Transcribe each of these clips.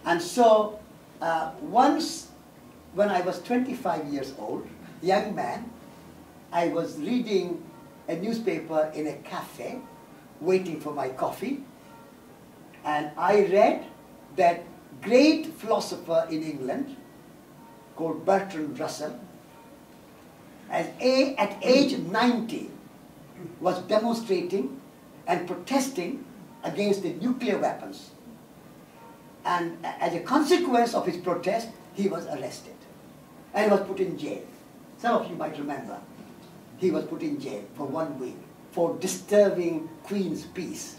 And so once when I was 25 years old, young man, I was reading a newspaper in a cafe, waiting for my coffee, and I read that great philosopher in England called Bertrand Russell, at age 90, was demonstrating and protesting against the nuclear weapons. And as a consequence of his protest, he was arrested and he was put in jail. Some of you might remember. He was put in jail for 1 week for disturbing Queen's peace.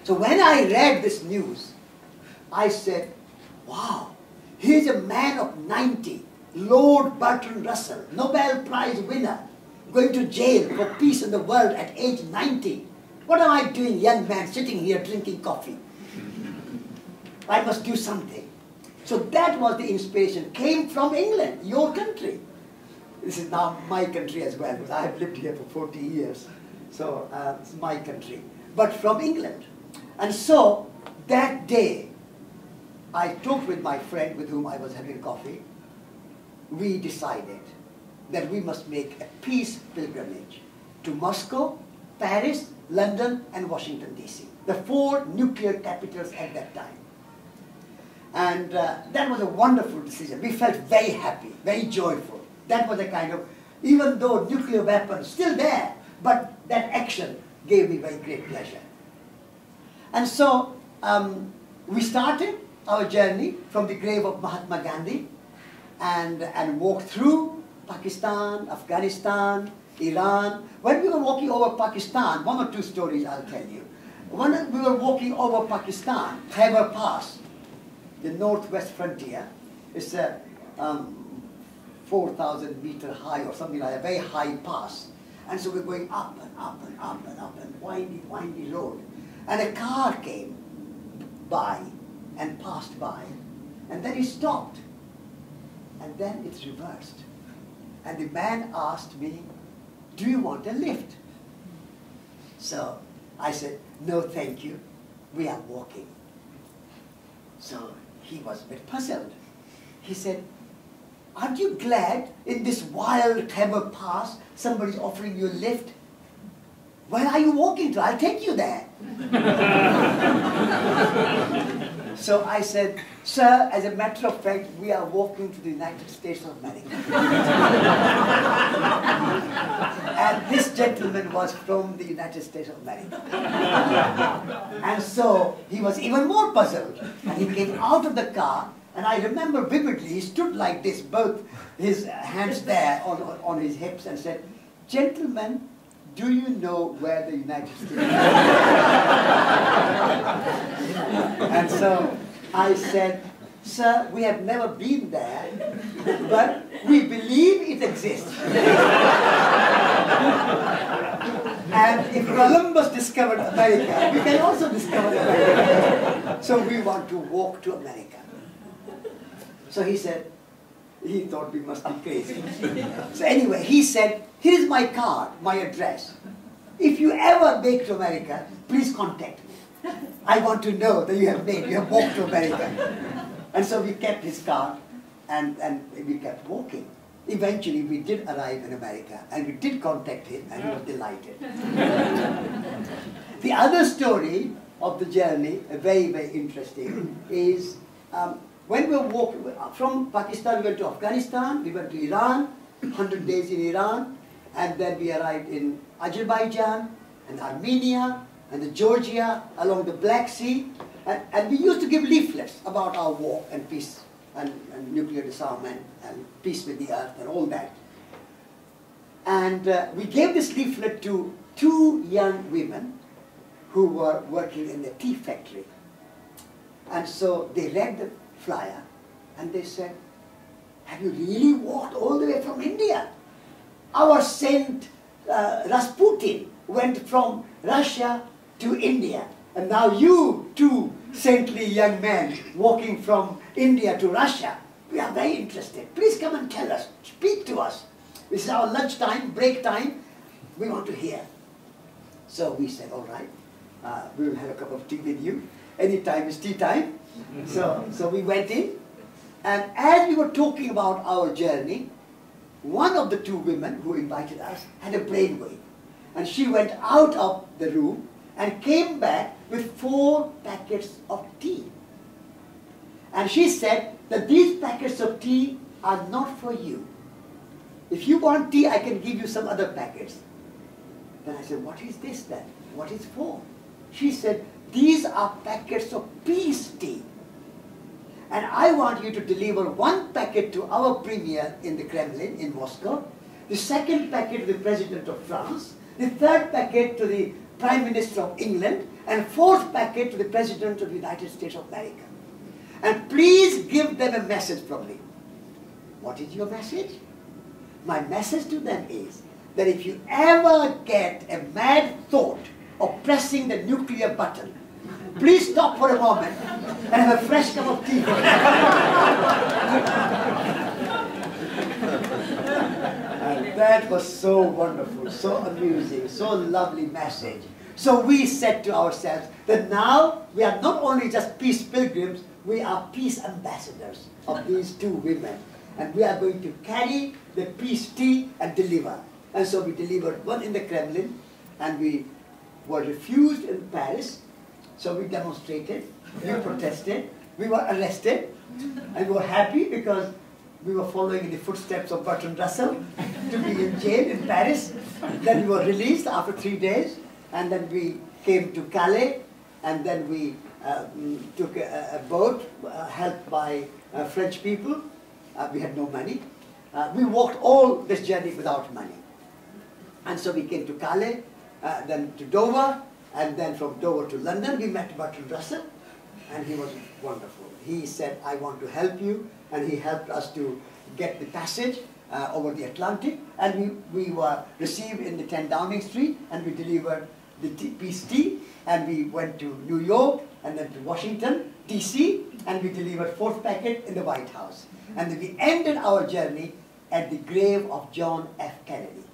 So when I read this news, I said, wow, here's a man of 90, Lord Bertrand Russell, Nobel Prize winner, going to jail for peace in the world at age 90. What am I doing, young man, sitting here drinking coffee? I must do something. So that was the inspiration, came from England, your country. This is now my country as well, because I have lived here for 40 years. So it's my country, but from England. And so that day, I talked with my friend with whom I was having coffee. We decided that we must make a peace pilgrimage to Moscow, Paris, London, and Washington, D.C., the 4 nuclear capitals at that time. And that was a wonderful decision. We felt very happy, very joyful. That was a kind of, even though nuclear weapons still there, but that action gave me very great pleasure. And so we started our journey from the grave of Mahatma Gandhi and walked through Pakistan, Afghanistan, Iran. When we were walking over Pakistan, 1 or 2 stories I'll tell you. When we were walking over Pakistan, Khyber Pass, the northwest frontier, it's a 4,000 meter high or something like a very high pass. And so we're going up and up and up and up and windy, windy road. And a car came by and passed by. And then he stopped. And then it's reversed. And the man asked me, do you want a lift? So I said, no, thank you. We are walking. So he was a bit puzzled. He said, aren't you glad in this wild Khyber Pass somebody's offering you a lift? Where are you walking to? I'll take you there. So I said, sir, as a matter of fact, we are walking to the United States of America. And this gentleman was from the United States of America. And so he was even more puzzled. And he came out of the car, and I remember vividly, he stood like this, both his hands there on his hips, and said, gentlemen, do you know where the United States is? And so I said, sir, we have never been there, but we believe it exists. And if Columbus discovered America, we can also discover America. So we want to walk to America. So he said, he thought we must be crazy. So anyway, he said, here is my card, my address. If you ever make to America, please contact me. I want to know that you have walked to America. And so we kept his card and we kept walking. Eventually we did arrive in America and we did contact him and he was delighted. The other story of the journey, very, very interesting, is when we were walking from Pakistan, we went to Afghanistan, we went to Iran, 100 days in Iran, and then we arrived in Azerbaijan and Armenia and Georgia along the Black Sea, and we used to give leaflets about our war and peace and nuclear disarmament and peace with the earth and all that. And we gave this leaflet to 2 young women who were working in the tea factory. And so they read the flyer and they said, have you really walked all the way from India? Our Saint Rasputin went from Russia to India, and now you 2 saintly young men walking from India to Russia. We are very interested. Please come and tell us, speak to us. This is our lunch time, break time. We want to hear. So we said, all right, we will have a cup of tea with you. any time is tea time. So we went in, and as we were talking about our journey, one of the two women who invited us had a brainwave. And she went out of the room and came back with 4 packets of tea. And she said that these packets of tea are not for you. If you want tea, I can give you some other packets. Then I said, what is this then? What is for? She said, these are packets of peace tea. And I want you to deliver 1 packet to our premier in the Kremlin in Moscow, the 2nd packet to the President of France, the 3rd packet to the Prime Minister of England, and 4th packet to the President of the United States of America. And please give them a message from me. What is your message? My message to them is that if you ever get a mad thought of pressing the nuclear button, please stop for a moment and have a fresh cup of tea for me. And that was so wonderful, so amusing, so lovely message. So we said to ourselves that now we are not only just peace pilgrims, we are peace ambassadors of these 2 women. And we are going to carry the peace tea and deliver. And so we delivered 1 in the Kremlin, and we were refused in Paris. So we demonstrated, we protested, we were arrested, and we were happy because we were following in the footsteps of Bertrand Russell to be in jail in Paris. Then we were released after 3 days, and then we came to Calais, and then we took a boat helped by French people. We had no money. We walked all this journey without money. And so we came to Calais, then to Dover, and then from Dover to London. We met Bertrand Russell, and he was wonderful. He said, I want to help you, and he helped us to get the passage over the Atlantic, and we were received in the 10 Downing Street, and we delivered the peace tea, and we went to New York, and then to Washington, D.C., and we delivered 4th packet in the White House. And then we ended our journey at the grave of John F. Kennedy.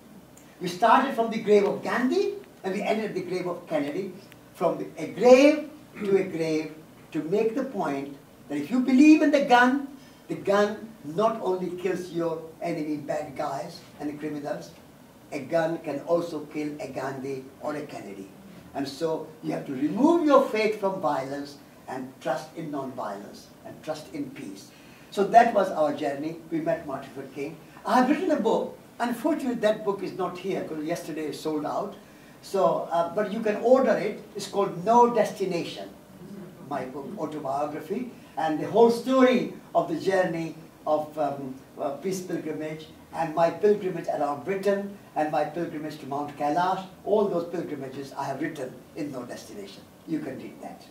We started from the grave of Gandhi, and we ended at the grave of Kennedy, from a grave to make the point that if you believe in the gun not only kills your enemy, bad guys and criminals, a gun can also kill a Gandhi or a Kennedy. And so you have to remove your faith from violence and trust in non-violence and trust in peace. So that was our journey. We met Martin Luther King. I have written a book. Unfortunately, that book is not here because yesterday it sold out. So, but you can order it. It's called No Destination, my book, autobiography, and the whole story of the journey of peace pilgrimage and my pilgrimage around Britain and my pilgrimage to Mount Kailash. All those pilgrimages I have written in No Destination. You can read that.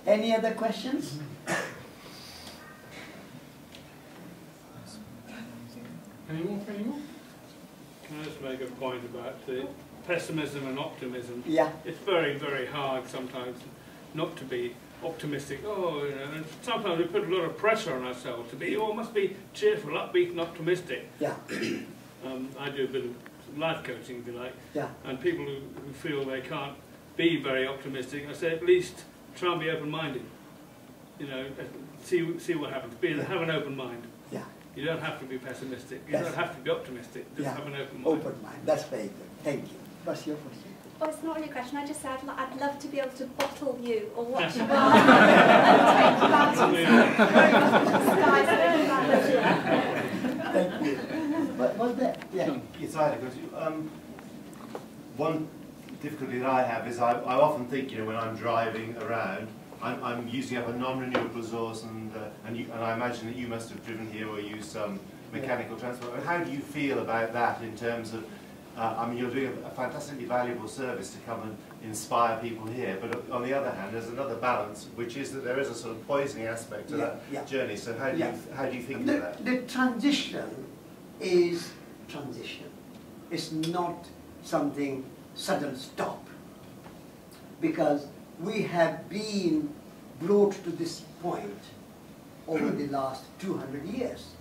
Any other questions? Any more? Can I just make a point about the pessimism and optimism? Yeah. It's very, very hard sometimes not to be optimistic. Oh, you know, and sometimes we put a lot of pressure on ourselves to be, must be cheerful, upbeat and optimistic. Yeah. I do a bit of life coaching, if you like. Yeah. And people who feel they can't be very optimistic, I say at least try and be open-minded. You know, see what happens. Have an open mind. Yeah. You don't have to be pessimistic. You don't have to be optimistic. Just have an open mind. Open mind. That's very good. Thank you. What's your question? Oh, it's not really a question. I just said I'd love to be able to bottle you or watch you and take Thank you. What was that? Yeah. Yes, I had a question. One difficulty that I have is I often think, you know, when I'm driving around, I'm using up a non-renewable resource, and I imagine that you must have driven here or used some mechanical transport. And how do you feel about that in terms of, I mean, you're doing a fantastically valuable service to come and inspire people here, but on the other hand, there's another balance, which is that there is a sort of poisoning aspect to that journey. So how do you think of that? The transition is transition. It's not something sudden stop, because we have been brought to this point over the last 200 years.